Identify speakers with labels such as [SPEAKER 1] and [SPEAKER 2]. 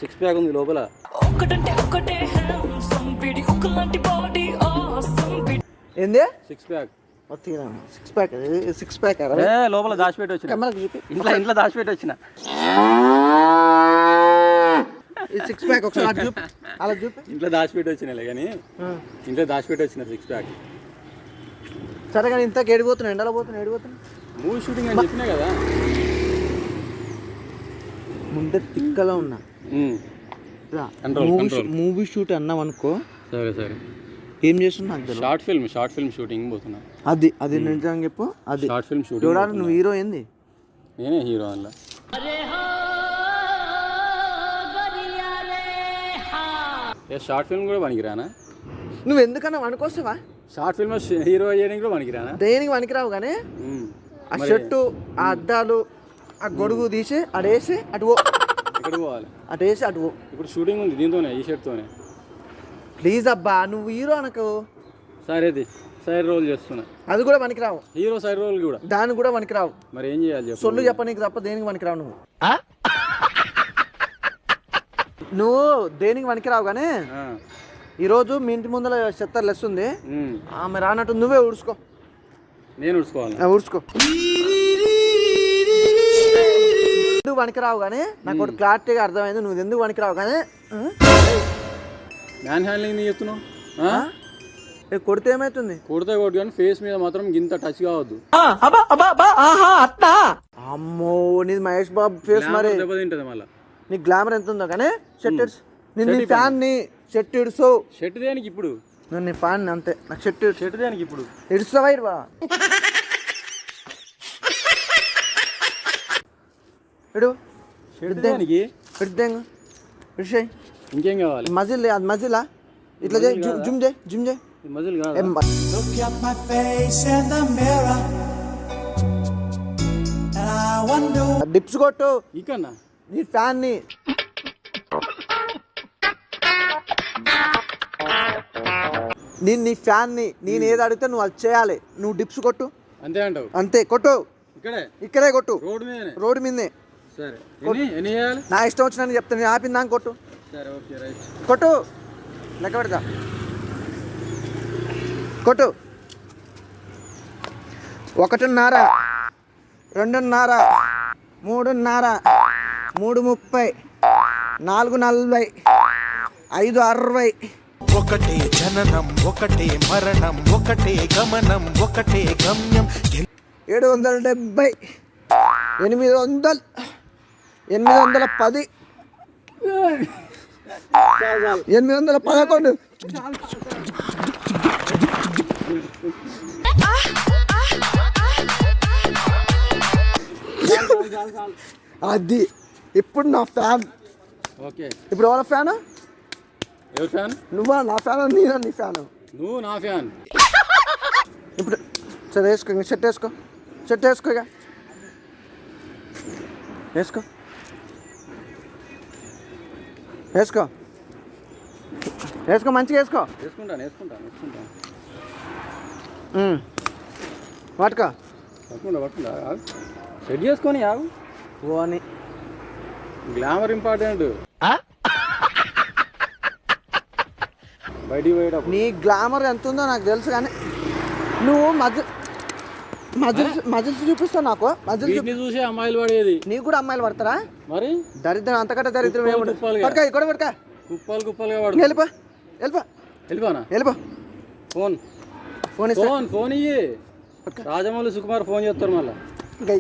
[SPEAKER 1] Six pack ఉంది లోపల.
[SPEAKER 2] ఏంది
[SPEAKER 1] సిక్స్ ప్యాక్?
[SPEAKER 2] సిక్స్ ప్యాక్
[SPEAKER 1] లోపల దాచిపెట్టి వచ్చిన, ఇంట్లో దాచిపెట్టి వచ్చిన.
[SPEAKER 2] సిక్స్ ప్యాక్ ఒకసారి అలా చూపి.
[SPEAKER 1] ఇంట్లో దాచిపెట్టి వచ్చినాలే కానీ, ఇంట్లో దాచిపెట్టి వచ్చిన సిక్స్ ప్యాక్.
[SPEAKER 2] సరే కానీ ఇంత ఏడిపోతున్నాయి, ఎండలో పోతున్నాయి, ఏడిపోతున్నాయి.
[SPEAKER 1] మూవీ షూటింగ్ అని చెప్పినా కదా
[SPEAKER 2] ముందే తిక్కలో ఉన్నా. మూవీ షూట్ అన్నాం అనుకో.
[SPEAKER 1] సరే సరే,
[SPEAKER 2] ఏం చేస్తున్నా నాకు తెలియదు.
[SPEAKER 1] షార్ట్ ఫిల్మ్ షూటింగ్ పోతున్నా.
[SPEAKER 2] అది నిజంగా చెప్పు. అది
[SPEAKER 1] షార్ట్ ఫిల్మ్ షూటింగ్.
[SPEAKER 2] చూడాలి, నువ్వు హీరో ఏంది?
[SPEAKER 1] నేనే హీరో అందులో. షార్ట్ ఫిల్మ్ కూడా పనికిరానా?
[SPEAKER 2] నువ్వు ఎందుకన్నా వనుకొస్తావా?
[SPEAKER 1] షార్ట్ ఫిల్మ్ హీరో అయ్యడానికి కూడా పనికిరానా?
[SPEAKER 2] దేనికి పనికిరావు కానీ ఆ షర్టు, ఆ అద్దాలు, ఆ గొడుగు తీసి అడేసి అటు
[SPEAKER 1] ఎక్కడ పోవాలి?
[SPEAKER 2] అటు వేసి అటు.
[SPEAKER 1] ఇప్పుడు షూటింగ్ ఉంది దీంతోనే, ఈ షర్ట్తోనే.
[SPEAKER 2] ప్లీజ్ అబ్బా, నువ్వు హీరో అనకు.
[SPEAKER 1] సరే సైడ్ రోల్ చేస్తున్నా.
[SPEAKER 2] అది కూడా పనికిరావు.
[SPEAKER 1] హీరో సైడ్ రోల్ కూడా
[SPEAKER 2] దానికి కూడా పనికిరావు.
[SPEAKER 1] మరి ఏం చేయాలి?
[SPEAKER 2] సొల్లు చెప్పనీకి తప్ప దేనికి పనికిరావు నువ్వు. నువ్వు దేనికి పనికిరావు కానీ ఈరోజు మీ ఇంటి ముందర చెత్త లెస్ ఉంది, ఆమె రానట్టు నువ్వే ఊడ్చుకో.
[SPEAKER 1] నేను ఊడ్చుకోవాలి?
[SPEAKER 2] ఊడ్చుకో. ఎందుకు పనికిరావు కానీ నాకు ఒకటి క్లారిటీగా అర్థమైంది. నువ్వు ఎందుకు పనికిరావు కానీ
[SPEAKER 1] మ్యాన్ హ్యాండ్లింగ్ నీ చెప్తున్నావు.
[SPEAKER 2] కొడితే ఏమవుతుంది?
[SPEAKER 1] కొడితే కొట్టు కానీ ఫేస్ మీద మాత్రం ఇంత టచ్ కావద్దు.
[SPEAKER 2] అమ్మో, నీది మహేష్ బాబు ఫేస్. మరి
[SPEAKER 1] దెబ్బతింటది మళ్ళీ.
[SPEAKER 2] నీ గ్లామర్ ఎంత ఉందో కానీ షర్ట్ ఇడ్స్. నేను నీ ఫ్యాన్ ని. షర్ట్ ఇడుసు.
[SPEAKER 1] షర్ట్ దేనికి ఇప్పుడు?
[SPEAKER 2] నేను నీ ఫ్యాన్ అంతే. నాకు షర్ట్
[SPEAKER 1] దేనికి ఇప్పుడు?
[SPEAKER 2] ఇడుస్తావా ఇడువా? ఇడు
[SPEAKER 1] దేనికి?
[SPEAKER 2] ఇడిసేయ్.
[SPEAKER 1] ఇంకేం కావాలి?
[SPEAKER 2] మజిల్, అది మజిలా? ఇట్లా చేయి, జుమ్ చేయి.
[SPEAKER 1] మజిల్ కాదు.
[SPEAKER 2] డిప్స్ కొట్టు.
[SPEAKER 1] ఇకన్నా
[SPEAKER 2] నీ ఫ్యాన్ ని. నేను నీ ఫ్యాన్ ని. నేను ఏది అడిగితే నువ్వు అది చేయాలి. నువ్వు డిప్స్ కొట్టు.
[SPEAKER 1] అంతే అంటావు?
[SPEAKER 2] అంతే, కొట్టు. ఇక్కడే కొట్టు. రోడ్డు మీదనే.
[SPEAKER 1] సరే, ఎన్ని చేయాలి?
[SPEAKER 2] నా ఇష్టం వచ్చిన చెప్తాను. నేను ఆపిందా కొట్టు.
[SPEAKER 1] సరే, ఓకే, రైట్.
[SPEAKER 2] కొట్టు. లెక్క పెడతా. కొట్టు. 1:30, 2:30, 3:30, 3:30, 4:40, 5:60.
[SPEAKER 3] ఒకటే జననం, ఒకటే మరణం, ఒకటే గమనం, ఒకటే గమ్యం.
[SPEAKER 2] 770, 800, 810, 811. అది ఇప్పుడు నా ఫ్యాన్.
[SPEAKER 1] ఓకే,
[SPEAKER 2] ఇప్పుడు ఎవరి ఫ్యాన్?
[SPEAKER 1] ఎవరి ఫ్యాన్?
[SPEAKER 2] నువ్వా నా ఫ్యాన్? నేనా నీ ఫ్యాన్?
[SPEAKER 1] నువ్వు నా ఫ్యాన్.
[SPEAKER 2] ఇప్పుడు సరే వేసుకో. షర్ట్ వేసుకో. ఇక వేసుకో మంచిగా వేసుకో.
[SPEAKER 1] వేసుకుంటాను.
[SPEAKER 2] పట్టుకో.
[SPEAKER 1] సెట్ చేసుకొని ఆగు.
[SPEAKER 2] పోని.
[SPEAKER 1] Glamour important. బయటికి పోయేటప్పుడు
[SPEAKER 2] నీ గ్లామర్ ఎంత ఉందో నాకు తెలుసు కానీ నువ్వు మజిల్స్ చూపిస్తావు నాకు.
[SPEAKER 1] మజిల్స్ చూసి అమ్మాయిలు పడేది.
[SPEAKER 2] నీకు కూడా అమ్మాయిలు పడతారా?
[SPEAKER 1] మరి
[SPEAKER 2] దరిద్రం అంతకంటే దరిద్రం ఏముంది?
[SPEAKER 1] కుప్పలుగా
[SPEAKER 2] వెళ్ళిపో.
[SPEAKER 1] ఫోన్ ఇయ్యి. రాజమౌళి సుకుమార్ ఫోన్ చేస్తారు మళ్ళీ.
[SPEAKER 2] ఇంకా